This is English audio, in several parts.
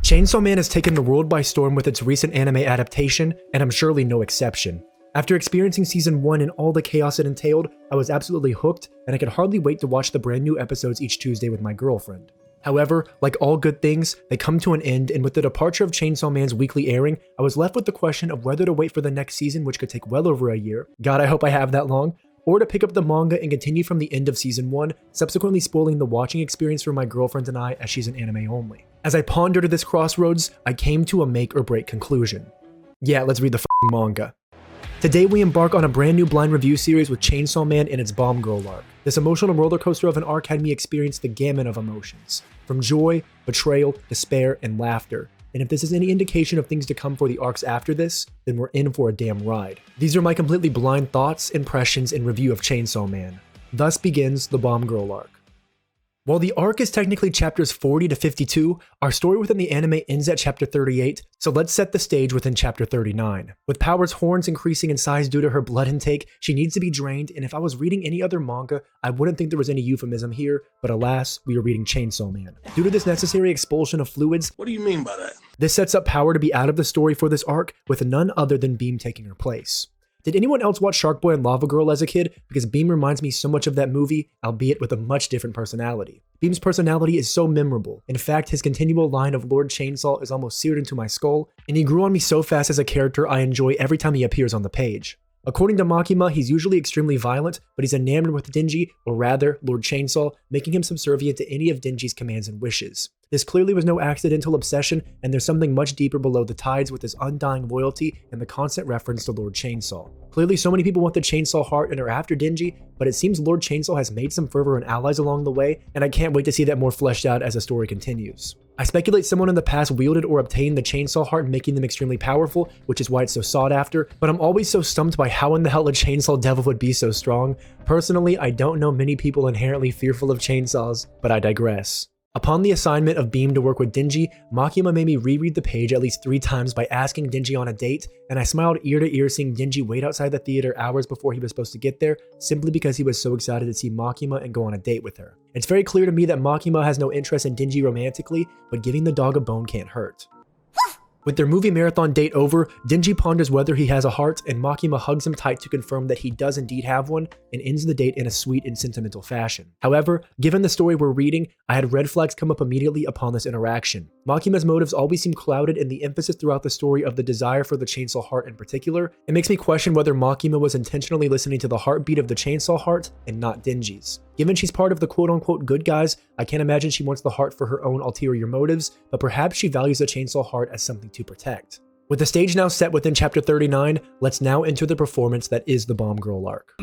Chainsaw Man has taken the world by storm with its recent anime adaptation, and I'm surely no exception. After experiencing season 1 and all the chaos it entailed, I was absolutely hooked, and I could hardly wait to watch the brand new episodes each Tuesday with my girlfriend. However, like all good things, they come to an end, and with the departure of Chainsaw Man's weekly airing, I was left with the question of whether to wait for the next season, which could take well over a year, God I hope I have that long, or to pick up the manga and continue from the end of season 1, subsequently spoiling the watching experience for my girlfriend and I as she's an anime only. As I pondered this crossroads, I came to a make or break conclusion. Yeah, let's read the f***ing manga. Today we embark on a brand new blind review series with Chainsaw Man and its Bomb Girl arc. This emotional roller coaster of an arc had me experience the gamut of emotions, from joy, betrayal, despair, and laughter. And if this is any indication of things to come for the arcs after this, then we're in for a damn ride. These are my completely blind thoughts, impressions, and review of Chainsaw Man. Thus begins the Bomb Girl arc. While the arc is technically chapters 40 to 52, our story within the anime ends at chapter 38, so let's set the stage within chapter 39. With Power's horns increasing in size due to her blood intake, she needs to be drained, and if I was reading any other manga, I wouldn't think there was any euphemism here, but alas, we are reading Chainsaw Man. Due to this necessary expulsion of fluids, what do you mean by that? This sets up Power to be out of the story for this arc, with none other than Beam taking her place. Did anyone else watch Shark Boy and Lava Girl as a kid? Because Beam reminds me so much of that movie, albeit with a much different personality. Beam's personality is so memorable. In fact, his continual line of Lord Chainsaw is almost seared into my skull, and he grew on me so fast as a character I enjoy every time he appears on the page. According to Makima, he's usually extremely violent, but he's enamored with Dingy, or rather, Lord Chainsaw, making him subservient to any of Dingy's commands and wishes. This clearly was no accidental obsession, and there's something much deeper below the tides with his undying loyalty and the constant reference to Lord Chainsaw. Clearly, so many people want the Chainsaw heart and are after Dingy, but it seems Lord Chainsaw has made some fervent allies along the way, and I can't wait to see that more fleshed out as the story continues. I speculate someone in the past wielded or obtained the Chainsaw heart, making them extremely powerful, which is why it's so sought after, but I'm always so stumped by how in the hell a Chainsaw Devil would be so strong. Personally, I don't know many people inherently fearful of chainsaws, but I digress. Upon the assignment of Beam to work with Dingy, Makima made me reread the page at least 3 times by asking Dingy on a date, and I smiled ear to ear seeing Dingy wait outside the theater hours before he was supposed to get there, simply because he was so excited to see Makima and go on a date with her. It's very clear to me that Makima has no interest in Dingy romantically, but giving the dog a bone can't hurt. With their movie marathon date over, Dingy ponders whether he has a heart, and Makima hugs him tight to confirm that he does indeed have one, and ends the date in a sweet and sentimental fashion. However, given the story we're reading, I had red flags come up immediately upon this interaction. Makima's motives always seem clouded, and the emphasis throughout the story of the desire for the Chainsaw heart in particular, it makes me question whether Makima was intentionally listening to the heartbeat of the Chainsaw heart and not Dingy's. Given she's part of the quote-unquote good guys, I can't imagine she wants the heart for her own ulterior motives, but perhaps she values the Chainsaw heart as something to protect. With the stage now set within chapter 39, let's now enter the performance that is the Bomb Girl arc.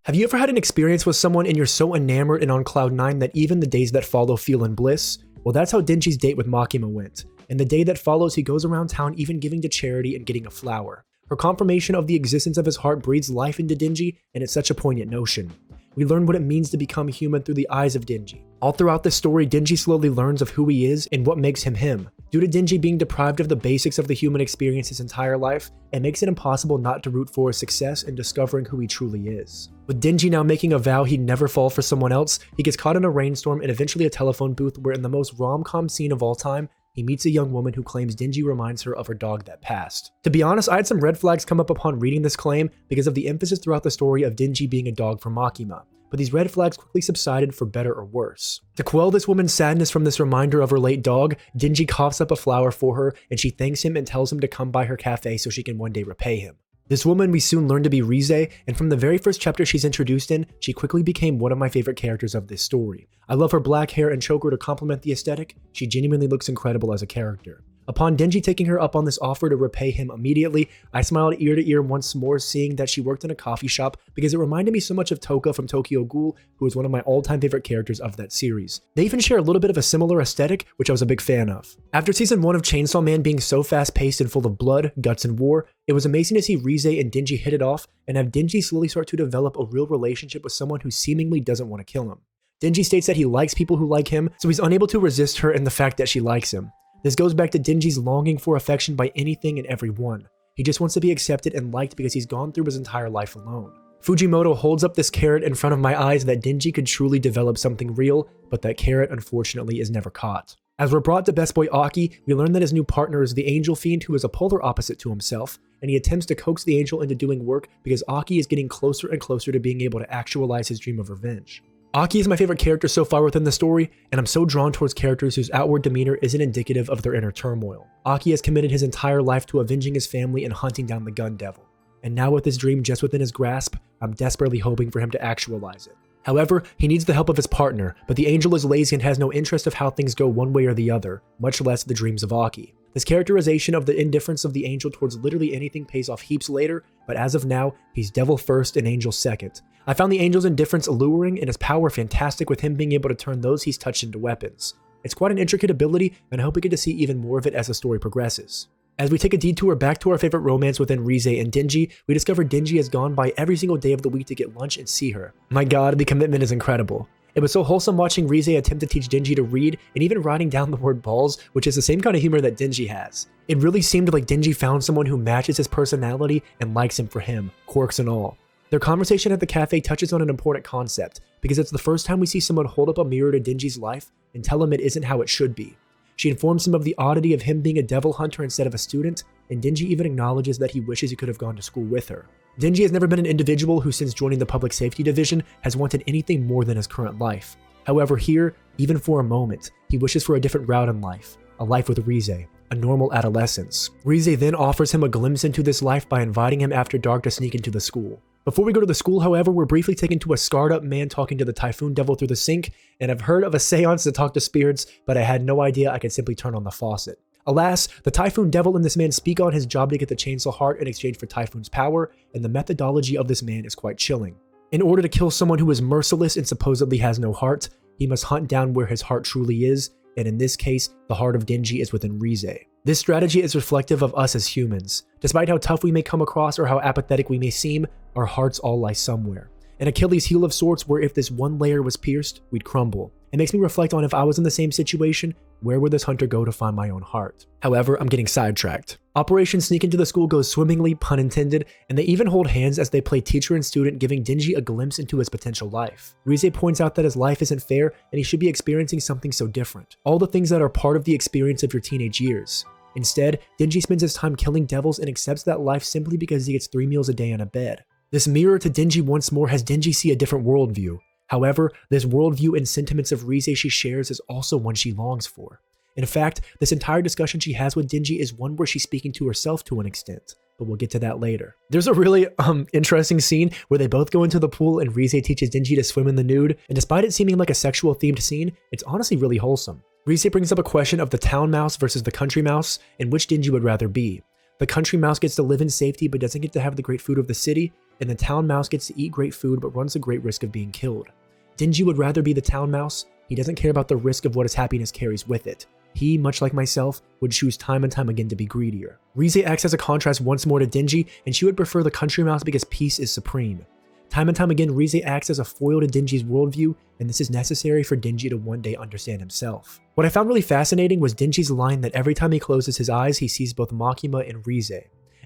Have you ever had an experience with someone and you're so enamored and on cloud 9 that even the days that follow feel in bliss? Well, that's how Dingy's date with Makima went. And the day that follows, he goes around town even giving to charity and getting a flower. Her confirmation of the existence of his heart breathes life into Dingy, and it's such a poignant notion. We learn what it means to become human through the eyes of Dingy. All throughout this story, Dingy slowly learns of who he is and what makes him him. Due to Dingy being deprived of the basics of the human experience his entire life, it makes it impossible not to root for his success in discovering who he truly is. With Dingy now making a vow he'd never fall for someone else, he gets caught in a rainstorm and eventually a telephone booth where, in the most rom-com scene of all time, he meets a young woman who claims Dingy reminds her of her dog that passed. To be honest, I had some red flags come up upon reading this claim because of the emphasis throughout the story of Dingy being a dog for Makima, but these red flags quickly subsided for better or worse. To quell this woman's sadness from this reminder of her late dog, Dingy coughs up a flower for her, and she thanks him and tells him to come by her cafe so she can one day repay him. This woman we soon learn to be Rize, and from the very first chapter she's introduced in, she quickly became one of my favorite characters of this story. I love her black hair and choker to complement the aesthetic. She genuinely looks incredible as a character. Upon Dingy taking her up on this offer to repay him immediately, I smiled ear to ear once more seeing that she worked in a coffee shop because it reminded me so much of Toka from Tokyo Ghoul, who is one of my all-time favorite characters of that series. They even share a little bit of a similar aesthetic, which I was a big fan of. After season 1 of Chainsaw Man being so fast-paced and full of blood, guts, and war, it was amazing to see Rize and Dingy hit it off and have Dingy slowly start to develop a real relationship with someone who seemingly doesn't want to kill him. Dingy states that he likes people who like him, so he's unable to resist her and the fact that she likes him. This goes back to Dingy's longing for affection by anything and everyone. He just wants to be accepted and liked because he's gone through his entire life alone. Fujimoto holds up this carrot in front of my eyes that Dingy could truly develop something real, but that carrot unfortunately is never caught. As we're brought to best boy Aki, we learn that his new partner is the Angel Fiend, who is a polar opposite to himself, and he attempts to coax the Angel into doing work because Aki is getting closer and closer to being able to actualize his dream of revenge. Aki is my favorite character so far within the story, and I'm so drawn towards characters whose outward demeanor isn't indicative of their inner turmoil. Aki has committed his entire life to avenging his family and hunting down the gun devil. And now with his dream just within his grasp, I'm desperately hoping for him to actualize it. However, he needs the help of his partner, but the Angel is lazy and has no interest of how things go one way or the other, much less the dreams of Aki. This characterization of the indifference of the Angel towards literally anything pays off heaps later, but as of now, he's devil first and angel second. I found the Angel's indifference alluring and his power fantastic, with him being able to turn those he's touched into weapons. It's quite an intricate ability, and I hope we get to see even more of it as the story progresses. As we take a detour back to our favorite romance within Rize and Dingy, we discover Dingy has gone by every single day of the week to get lunch and see her. My god, the commitment is incredible. It was so wholesome watching Rize attempt to teach Dingy to read, and even writing down the word balls, which is the same kind of humor that Dingy has. It really seemed like Dingy found someone who matches his personality and likes him for him, quirks and all. Their conversation at the cafe touches on an important concept, because it's the first time we see someone hold up a mirror to Dingy's life and tell him it isn't how it should be. She informs him of the oddity of him being a devil hunter instead of a student, and Dingy even acknowledges that he wishes he could have gone to school with her. Dingy has never been an individual who, since joining the public safety division, has wanted anything more than his current life. However, here, even for a moment, he wishes for a different route in life, a life with Rize, a normal adolescence. Rize then offers him a glimpse into this life by inviting him after dark to sneak into the school. Before we go to the school, however, we're briefly taken to a scarred up man talking to the Typhoon Devil through the sink, and I've heard of a seance to talk to spirits, but I had no idea I could simply turn on the faucet. Alas, the Typhoon Devil and this man speak on his job to get the Chainsaw Heart in exchange for Typhoon's power, and the methodology of this man is quite chilling. In order to kill someone who is merciless and supposedly has no heart, he must hunt down where his heart truly is, and in this case, the heart of Dingy is within Rize. This strategy is reflective of us as humans. Despite how tough we may come across or how apathetic we may seem, our hearts all lie somewhere. An Achilles heel of sorts where if this one layer was pierced, we'd crumble. It makes me reflect on if I was in the same situation, where would this hunter go to find my own heart? However, I'm getting sidetracked. Operation Sneak into the School goes swimmingly, pun intended, and they even hold hands as they play teacher and student, giving Dingy a glimpse into his potential life. Rize points out that his life isn't fair and he should be experiencing something so different. All the things that are part of the experience of your teenage years. Instead, Dingy spends his time killing devils and accepts that life simply because he gets 3 meals a day and a bed. This mirror to Dingy once more has Dingy see a different worldview. However, this worldview and sentiments of Rize she shares is also one she longs for. In fact, this entire discussion she has with Dingy is one where she's speaking to herself to an extent, but we'll get to that later. There's a really interesting scene where they both go into the pool and Rize teaches Dingy to swim in the nude, and despite it seeming like a sexual themed scene, it's honestly really wholesome. Rize brings up a question of the town mouse versus the country mouse, and which Dingy would rather be. The country mouse gets to live in safety but doesn't get to have the great food of the city, and the town mouse gets to eat great food but runs a great risk of being killed. Dingy would rather be the town mouse. He doesn't care about the risk of what his happiness carries with it. He, much like myself, would choose time and time again to be greedier. Rize acts as a contrast once more to Dingy, and she would prefer the country mouse because peace is supreme. Time and time again, Rize acts as a foil to Dingy's worldview, and this is necessary for Dingy to one day understand himself. What I found really fascinating was Dingy's line that every time he closes his eyes, he sees both Makima and Rize.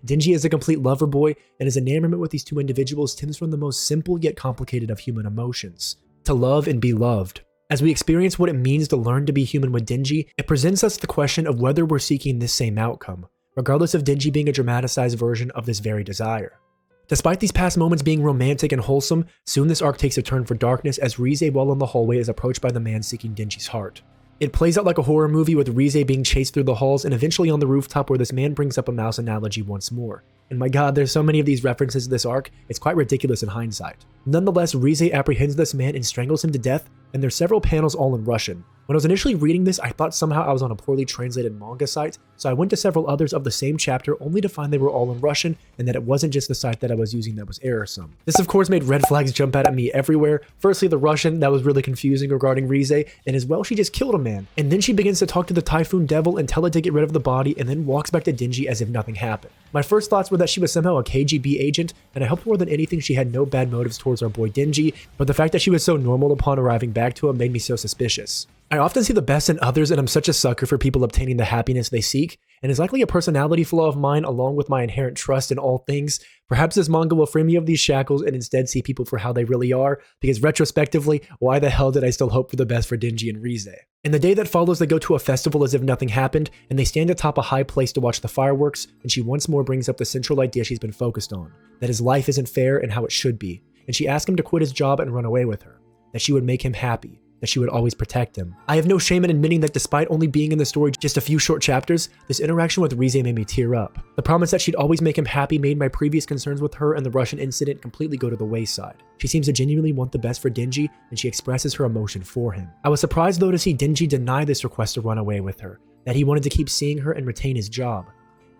Dingy is a complete lover boy, and his enamorment with these two individuals stems from the most simple yet complicated of human emotions: to love and be loved. As we experience what it means to learn to be human with Dingy, it presents us the question of whether we're seeking this same outcome, regardless of Dingy being a dramatized version of this very desire. Despite these past moments being romantic and wholesome, soon this arc takes a turn for darkness as Rize, while in the hallway, is approached by the man seeking Dingy's heart. It plays out like a horror movie, with Rize being chased through the halls and eventually on the rooftop, where this man brings up a mouse analogy once more. And my god, there's so many of these references to this arc, it's quite ridiculous in hindsight. Nonetheless, Rize apprehends this man and strangles him to death, and there's several panels all in Russian. When I was initially reading this, I thought somehow I was on a poorly translated manga site, so I went to several others of the same chapter only to find they were all in Russian and that it wasn't just the site that I was using that was errorsome. This of course made red flags jump out at me everywhere. Firstly, the Russian that was really confusing regarding Rize, and as well she just killed a man. And then she begins to talk to the Typhoon Devil and tell it to get rid of the body, and then walks back to Dingy as if nothing happened. My first thoughts were that she was somehow a KGB agent, and I hoped more than anything she had no bad motives towards our boy Dingy, but the fact that she was so normal upon arriving back to him made me so suspicious. I often see the best in others, and I'm such a sucker for people obtaining the happiness they seek, and it's likely a personality flaw of mine along with my inherent trust in all things. Perhaps this manga will free me of these shackles and instead see people for how they really are, because retrospectively, why the hell did I still hope for the best for Dingy and Rize? In the day that follows, they go to a festival as if nothing happened, and they stand atop a high place to watch the fireworks, and she once more brings up the central idea she's been focused on, that his life isn't fair and how it should be, and she asks him to quit his job and run away with her, that she would make him happy, that she would always protect him. I have no shame in admitting that despite only being in the story just a few short chapters, this interaction with Rize made me tear up. The promise that she'd always make him happy made my previous concerns with her and the Russian incident completely go to the wayside. She seems to genuinely want the best for Dingy, and she expresses her emotion for him. I was surprised though to see Dingy deny this request to run away with her, that he wanted to keep seeing her and retain his job.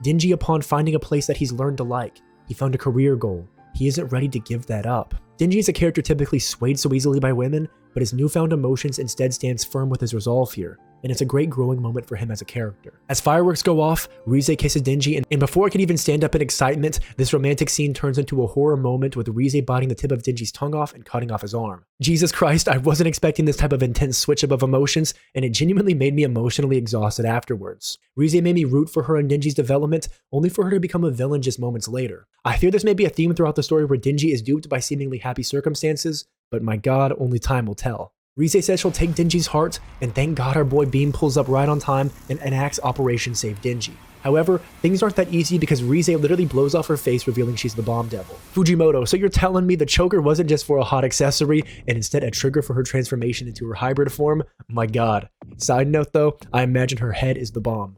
Dingy, upon finding a place that he's learned to like, he found a career goal. He isn't ready to give that up. Dingy is a character typically swayed so easily by women, but his newfound emotions instead stands firm with his resolve here, and it's a great growing moment for him as a character. As fireworks go off, Rize kisses Dingy, and before I can even stand up in excitement, this romantic scene turns into a horror moment with Rize biting the tip of Dingy's tongue off and cutting off his arm. Jesus Christ, I wasn't expecting this type of intense switch up of emotions, and it genuinely made me emotionally exhausted afterwards. Rize made me root for her and Dingy's development, only for her to become a villain just moments later. I fear this may be a theme throughout the story where Dingy is duped by seemingly happy circumstances, but my god, only time will tell. Rize says she'll take Dingy's heart, and thank god our boy Beam pulls up right on time and enacts Operation Save Dingy. However, things aren't that easy because Rize literally blows off her face, revealing she's the bomb devil. Fujimoto, so you're telling me the choker wasn't just for a hot accessory, and instead a trigger for her transformation into her hybrid form? My god. Side note though, I imagine her head is the bomb.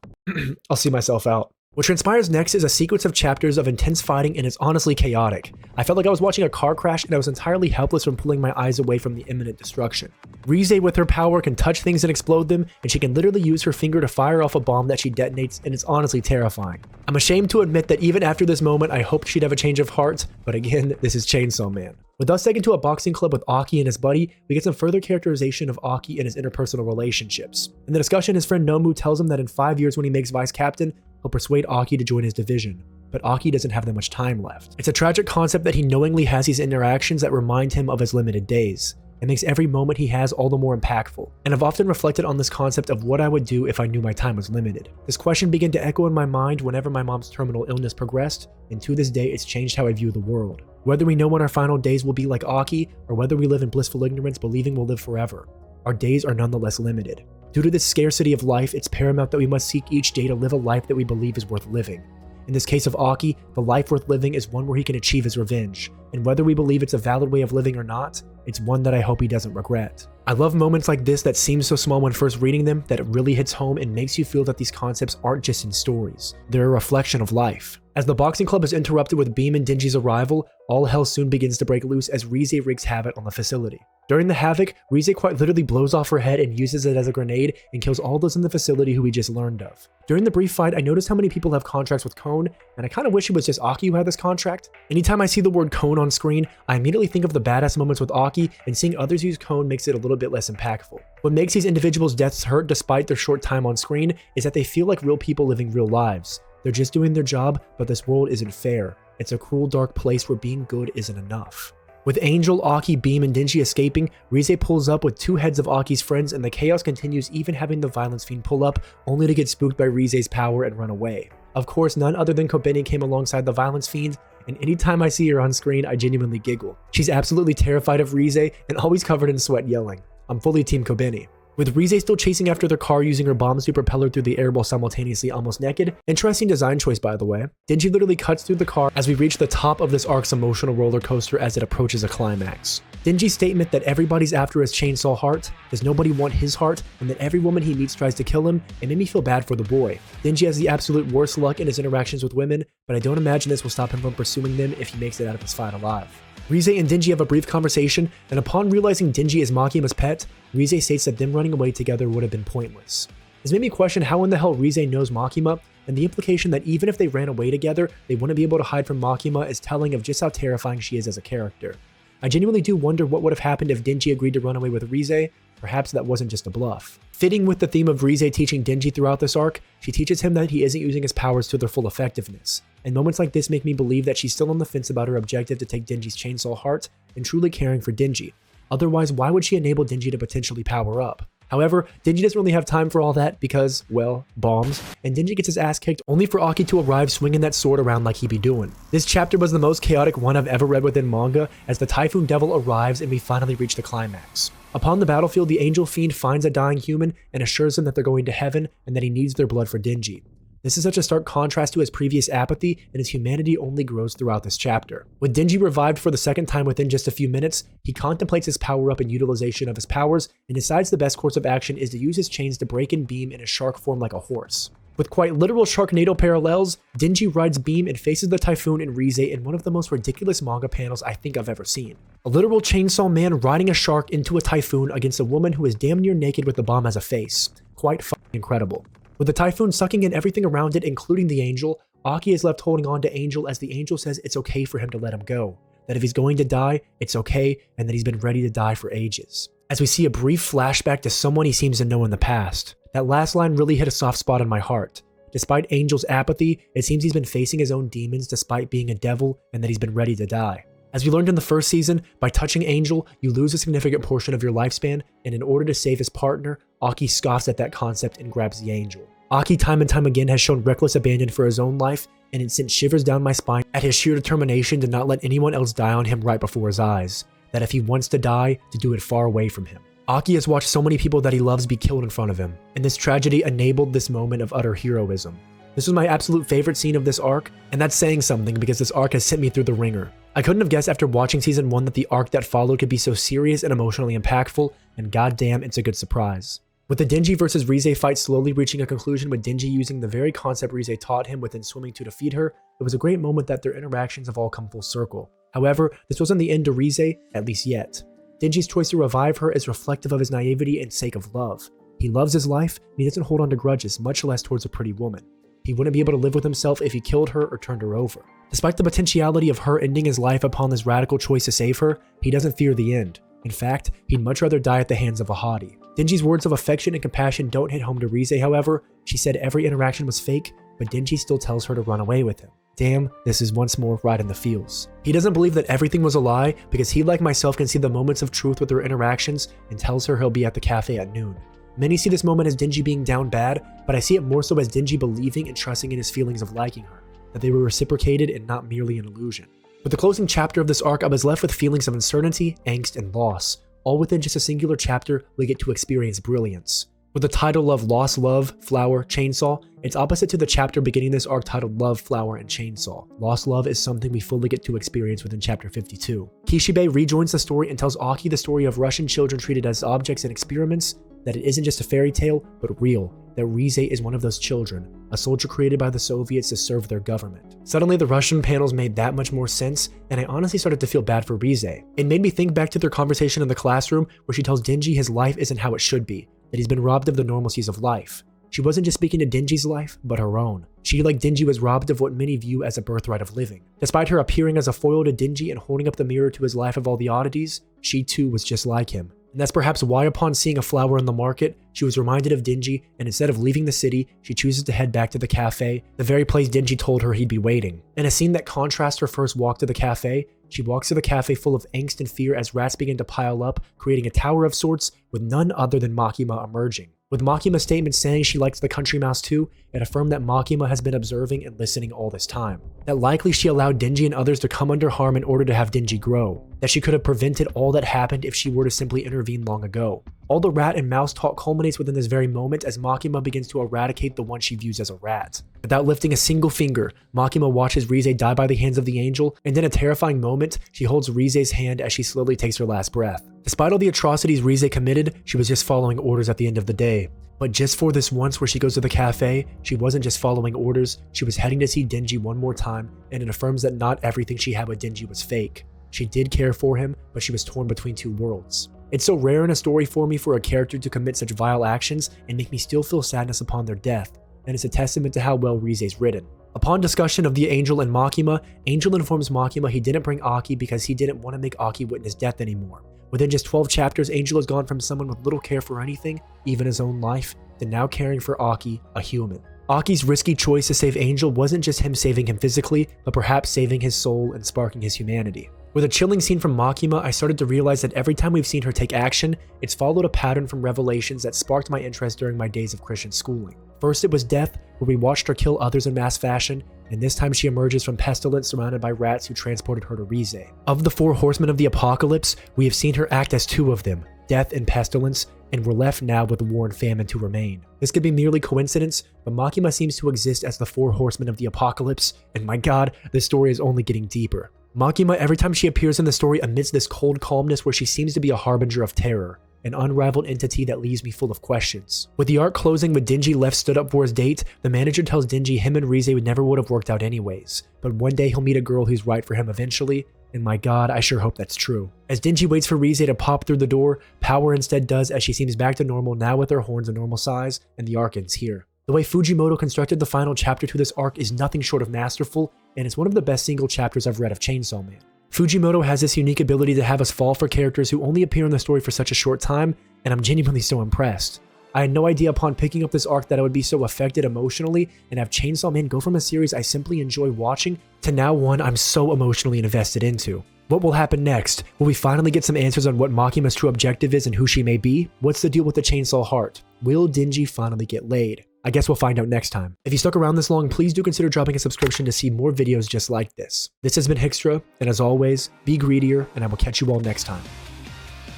I'll see myself out. What transpires next is a sequence of chapters of intense fighting, and it's honestly chaotic. I felt like I was watching a car crash, and I was entirely helpless from pulling my eyes away from the imminent destruction. Rize with her power can touch things and explode them, and she can literally use her finger to fire off a bomb that she detonates, and it's honestly terrifying. I'm ashamed to admit that even after this moment, I hoped she'd have a change of heart, but again, this is Chainsaw Man. With us taken to a boxing club with Aki and his buddy, we get some further characterization of Aki and his interpersonal relationships. In the discussion, his friend Nomu tells him that in 5 years when he makes vice captain, he'll persuade Aki to join his division, but Aki doesn't have that much time left. It's a tragic concept that he knowingly has these interactions that remind him of his limited days. It makes every moment he has all the more impactful, and I've often reflected on this concept of what I would do if I knew my time was limited. This question began to echo in my mind whenever my mom's terminal illness progressed, and to this day it's changed how I view the world. Whether we know when our final days will be like Aki, or whether we live in blissful ignorance believing we'll live forever, our days are nonetheless limited. Due to this scarcity of life, it's paramount that we must seek each day to live a life that we believe is worth living. In this case of Aki, the life worth living is one where he can achieve his revenge, and whether we believe it's a valid way of living or not, it's one that I hope he doesn't regret. I love moments like this that seem so small when first reading them that it really hits home and makes you feel that these concepts aren't just in stories, they're a reflection of life. As the boxing club is interrupted with Beam and Dingy's arrival, all hell soon begins to break loose as Rize wreaks havoc on the facility. During the havoc, Rize quite literally blows off her head and uses it as a grenade and kills all those in the facility who we just learned of. During the brief fight, I noticed how many people have contracts with Cone, and I kinda wish it was just Aki who had this contract. Anytime I see the word Cone on screen, I immediately think of the badass moments with Aki, and seeing others use Cone makes it a little bit less impactful. What makes these individuals' deaths hurt despite their short time on screen is that they feel like real people living real lives. They're just doing their job, but this world isn't fair. It's a cruel, dark place where being good isn't enough. With Angel, Aki, Beam, and Dingy escaping, Rize pulls up with 2 heads of Aki's friends, and the chaos continues, even having the violence fiend pull up, only to get spooked by Rize's power and run away. Of course, none other than Kobeni came alongside the violence fiend, and anytime I see her on screen, I genuinely giggle. She's absolutely terrified of Rize and always covered in sweat yelling. I'm fully team Kobeni. With Rize still chasing after their car using her bombs to propel her through the air while simultaneously almost naked. Interesting design choice, by the way. Dingy literally cuts through the car as we reach the top of this arc's emotional roller coaster as it approaches a climax. Dingy's statement that everybody's after his chainsaw heart, does nobody want his heart, and that every woman he meets tries to kill him, it made me feel bad for the boy. Dingy has the absolute worst luck in his interactions with women, but I don't imagine this will stop him from pursuing them if he makes it out of his fight alive. Rize and Dingy have a brief conversation, and upon realizing Dingy is Makima's pet, Rize states that them running away together would have been pointless. This made me question how in the hell Rize knows Makima, and the implication that even if they ran away together, they wouldn't be able to hide from Makima is telling of just how terrifying she is as a character. I genuinely do wonder what would have happened if Dingy agreed to run away with Rize. Perhaps that wasn't just a bluff. Fitting with the theme of Rize teaching Dingy throughout this arc, she teaches him that he isn't using his powers to their full effectiveness. And moments like this make me believe that she's still on the fence about her objective to take Dingy's chainsaw heart and truly caring for Dingy. Otherwise, why would she enable Dingy to potentially power up? However, Dingy doesn't really have time for all that because, well, bombs, and Dingy gets his ass kicked only for Aki to arrive swinging that sword around like he be doing. This chapter was the most chaotic one I've ever read within manga, as the Typhoon Devil arrives and we finally reach the climax. Upon the battlefield, the Angel Fiend finds a dying human and assures him that they're going to heaven and that he needs their blood for Dingy. This is such a stark contrast to his previous apathy, and his humanity only grows throughout this chapter. With Dingy revived for the second time within just a few minutes, he contemplates his power-up and utilization of his powers, and decides the best course of action is to use his chains to break and beam in a shark form like a horse. With quite literal Sharknado parallels, Dingy rides Beam and faces the Typhoon and Rize in one of the most ridiculous manga panels I think I've ever seen. A literal chainsaw man riding a shark into a typhoon against a woman who is damn near naked with the bomb as a face. Quite fucking incredible. With the Typhoon sucking in everything around it, including the Angel, Aki is left holding on to Angel as the Angel says it's okay for him to let him go. That if he's going to die, it's okay, and that he's been ready to die for ages. As we see a brief flashback to someone he seems to know in the past. That last line really hit a soft spot in my heart. Despite Angel's apathy, it seems he's been facing his own demons despite being a devil, and that he's been ready to die. As we learned in the first season, by touching Angel, you lose a significant portion of your lifespan, and in order to save his partner, Aki scoffs at that concept and grabs the Angel. Aki time and time again has shown reckless abandon for his own life, and it sent shivers down my spine at his sheer determination to not let anyone else die on him right before his eyes. That if he wants to die, to do it far away from him. Aki has watched so many people that he loves be killed in front of him, and this tragedy enabled this moment of utter heroism. This was my absolute favorite scene of this arc, and that's saying something because this arc has sent me through the ringer. I couldn't have guessed after watching season 1 that the arc that followed could be so serious and emotionally impactful, and goddamn, it's a good surprise. With the Dingy vs Rize fight slowly reaching a conclusion with Dingy using the very concept Rize taught him within swimming to defeat her, it was a great moment that their interactions have all come full circle. However, this wasn't the end to Rize, at least yet. Dingy's choice to revive her is reflective of his naivety and sake of love. He loves his life, and he doesn't hold on to grudges, much less towards a pretty woman. He wouldn't be able to live with himself if he killed her or turned her over. Despite the potentiality of her ending his life upon this radical choice to save her, he doesn't fear the end. In fact, he'd much rather die at the hands of a hottie. Dingy's words of affection and compassion don't hit home to Rize, however. She said every interaction was fake, but Dingy still tells her to run away with him. Damn, this is once more right in the feels. He doesn't believe that everything was a lie because he, like myself, can see the moments of truth with their interactions and tells her he'll be at the cafe at noon. Many see this moment as Dingy being down bad, but I see it more so as Dingy believing and trusting in his feelings of liking her, that they were reciprocated and not merely an illusion. With the closing chapter of this arc, I was left with feelings of uncertainty, angst, and loss. All within just a singular chapter, we get to experience brilliance. With the title of Lost Love, Flower, Chainsaw, it's opposite to the chapter beginning this arc titled Love, Flower, and Chainsaw. Lost Love is something we fully get to experience within chapter 52. Kishibe rejoins the story and tells Aki the story of Russian children treated as objects and experiments, that it isn't just a fairy tale, but real, that Rize is one of those children, a soldier created by the Soviets to serve their government. Suddenly the Russian panels made that much more sense, and I honestly started to feel bad for Rize. It made me think back to their conversation in the classroom where she tells Dingy his life isn't how it should be, that he's been robbed of the normalcies of life. She wasn't just speaking to Dingy's life, but her own. She, like Dingy, was robbed of what many view as a birthright of living. Despite her appearing as a foil to Dingy and holding up the mirror to his life of all the oddities, she too was just like him. And that's perhaps why upon seeing a flower in the market, she was reminded of Dingy, and instead of leaving the city, she chooses to head back to the cafe, the very place Dingy told her he'd be waiting. In a scene that contrasts her first walk to the cafe, she walks to the cafe full of angst and fear as rats begin to pile up, creating a tower of sorts with none other than Makima emerging. With Makima's statement saying she likes the country mouse too, it affirmed that Makima has been observing and listening all this time. That likely she allowed Dingy and others to come under harm in order to have Dingy grow. That she could have prevented all that happened if she were to simply intervene long ago. All the rat and mouse talk culminates within this very moment as Makima begins to eradicate the one she views as a rat. Without lifting a single finger, Makima watches Rize die by the hands of the angel, and in a terrifying moment, she holds Rize's hand as she slowly takes her last breath. Despite all the atrocities Rize committed, she was just following orders at the end of the day. But just for this once where she goes to the cafe, she wasn't just following orders, she was heading to see Dingy one more time, and it affirms that not everything she had with Dingy was fake. She did care for him, but she was torn between two worlds. It's so rare in a story for me for a character to commit such vile actions and make me still feel sadness upon their death, and it's a testament to how well Rize's written. Upon discussion of the Angel and Makima, Angel informs Makima he didn't bring Aki because he didn't want to make Aki witness death anymore. Within just 12 chapters, Angel has gone from someone with little care for anything, even his own life, to now caring for Aki, a human. Aki's risky choice to save Angel wasn't just him saving him physically, but perhaps saving his soul and sparking his humanity. With a chilling scene from Makima, I started to realize that every time we've seen her take action, it's followed a pattern from revelations that sparked my interest during my days of Christian schooling. First it was death, where we watched her kill others in mass fashion, and this time she emerges from pestilence surrounded by rats who transported her to Rize. Of the 4 horsemen of the apocalypse, we have seen her act as 2 of them, death and pestilence, and we're left now with war and famine to remain. This could be merely coincidence, but Makima seems to exist as the 4 horsemen of the apocalypse, and my god, this story is only getting deeper. Makima, every time she appears in the story, emits this cold calmness where she seems to be a harbinger of terror, an unraveled entity that leaves me full of questions. With the arc closing with Dingy left stood up for his date, the manager tells Dingy him and Rize never would have worked out anyways, but one day he'll meet a girl who's right for him eventually, and my god, I sure hope that's true. As Dingy waits for Rize to pop through the door, Power instead does as she seems back to normal now with her horns a normal size, and the arc ends here. The way Fujimoto constructed the final chapter to this arc is nothing short of masterful, and it's one of the best single chapters I've read of Chainsaw Man. Fujimoto has this unique ability to have us fall for characters who only appear in the story for such a short time, and I'm genuinely so impressed. I had no idea upon picking up this arc that I would be so affected emotionally and have Chainsaw Man go from a series I simply enjoy watching to now one I'm so emotionally invested into. What will happen next? Will we finally get some answers on what Makima's true objective is and who she may be? What's the deal with the chainsaw heart? Will Dingy finally get laid? I guess we'll find out next time. If you stuck around this long, please do consider dropping a subscription to see more videos just like this. This has been hiXtrah, and as always, be greedier, and I will catch you all next time.